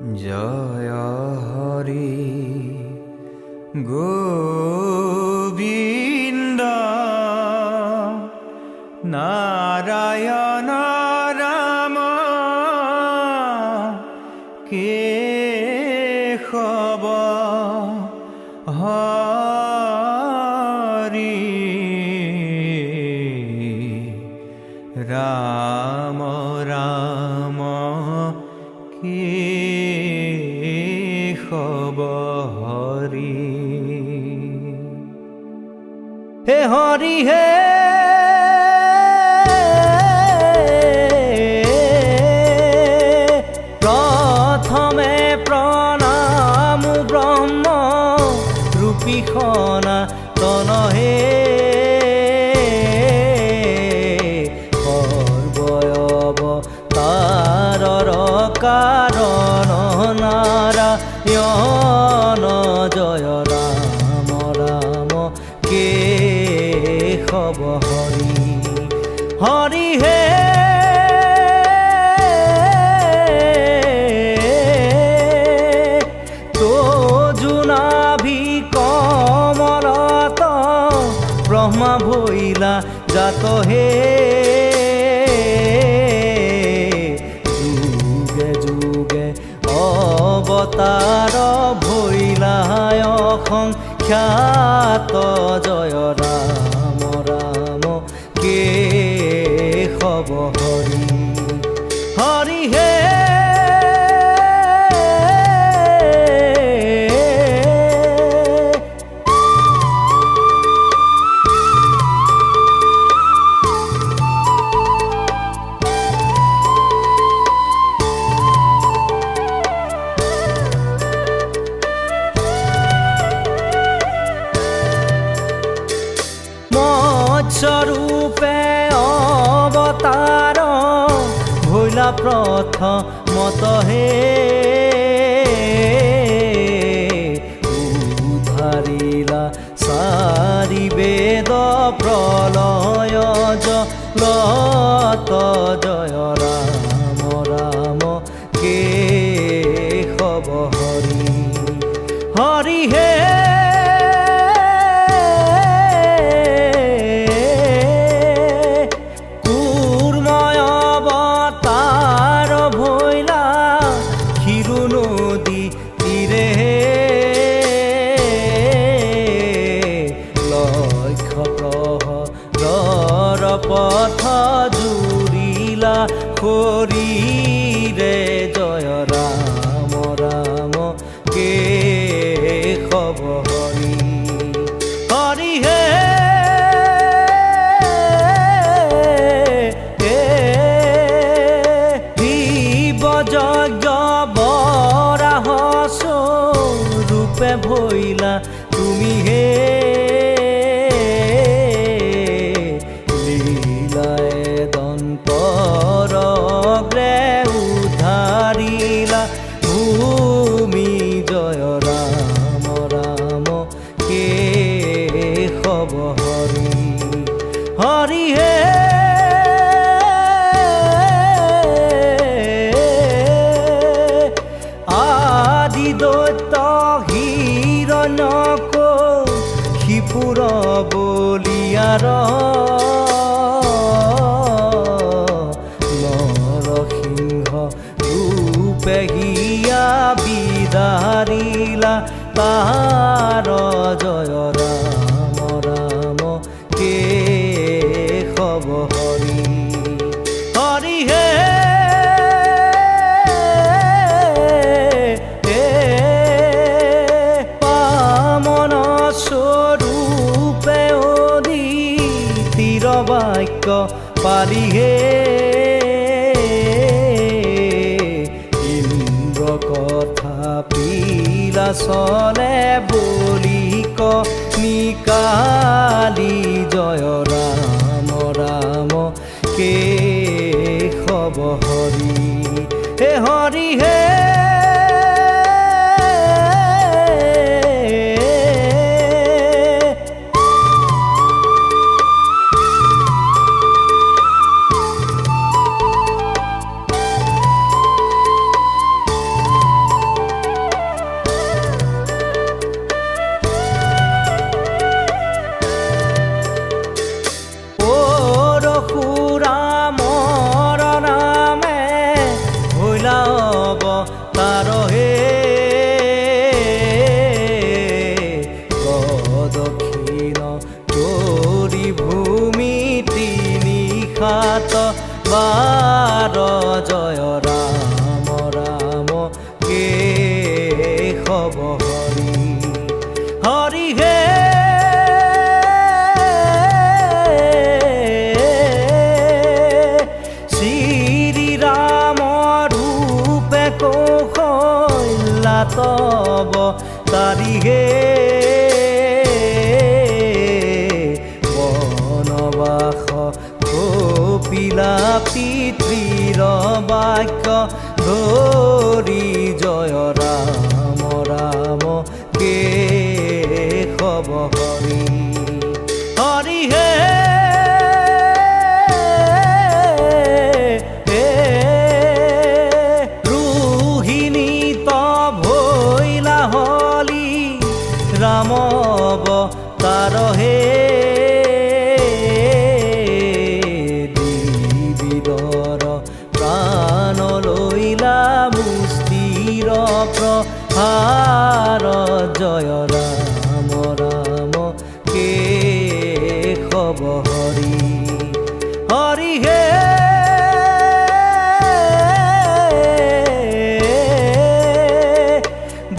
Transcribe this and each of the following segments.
জয় হরি গোবিন্দ নারায়ণ রাম কেশব হরি রাম রাম কেশব হরি হে হরি হে প্রথমে প্রণাম ব্রহ্ম রূপী সনাতন হে সৰ্বয়বতাৰৰ কাৰণ নাৰায়ণ জয় ৰাম ৰাম কেশব হৰি হৰি হে ব্ৰহ্মা ভৈলা জাত হে যুগে যুগে অবতাৰ ভৈলা অসংখ্যাত জয় ৰাম ৰাম কেশব হৰি হৰি হে স্বৰূপে অবতাৰ ভৈলা প্ৰথমত হে উদ্ধাৰিলা চাৰি বেদ প্ৰলয় জলত জয় ৰাম ৰাম কেশব হৰি হৰি হে পথ জুৰিলা শৰীৰে জয় ৰাম ৰাম কেশব হৰি হৰি হে শিৱ যজ্ঞ বৰাহ স্বৰূপে ভৈলা তুমি হে উদ্ধাৰিলা ভূমি জয় ৰাম ৰাম কেশব হৰি হৰি হে আদি দৈত্য হিৰণ্যক শিপুৰ বলিয়াৰ পেহিয়া বিদাৰিলা তাৰ জয় ৰাম ৰাম কেশব হৰি হৰি হে পামন স্বৰূপে অদিতিৰ বাক্য পালি হে কথা পিলা চলে বলিক নিকালি জয় ৰাম ৰাম কেশব হৰি হে হৰি হে তাৰহে প্ৰদক্ষিণ তোৰি ভূমি তিনি খাত বাৰ জয় ৰাম ৰাম কেশৱ হৰি হৰি হে শ্ৰী ৰাম ৰূপে কৌশল্যা তব তাৰিহে বনবাস কপিলা পিতৃৰ বাক্য ধৰি জয় ৰাম ৰাম কেশৱ হৰি হৰি হে ৰোহিণীত ভৈলা হলি ৰাম অৱতাৰহে প্ৰাণ লৈলা মুষ্টিৰ প্ৰহাৰ জয় ৰাম ৰাম কেশৱ হৰি হৰি হে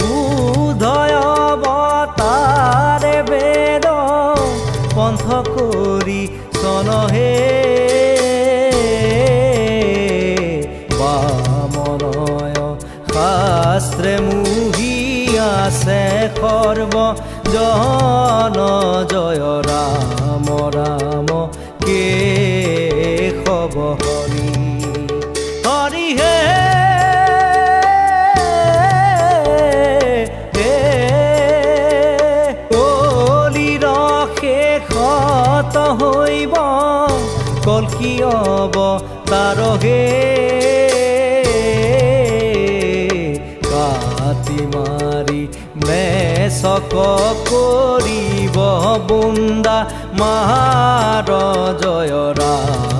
বুধয় অৱতাৰে বেদ পন্থ কৰি চলহে শাস্ত্ৰে মুহি আছে সৰ্ব জন জয় ৰাম ৰাম কেশৱ হৰি হৰি হে কলিৰ শেষত হৈব কল্কি অৱতাৰহে মাৰি মেচক কৰিব বুন্দা মাৰ জয় ৰাম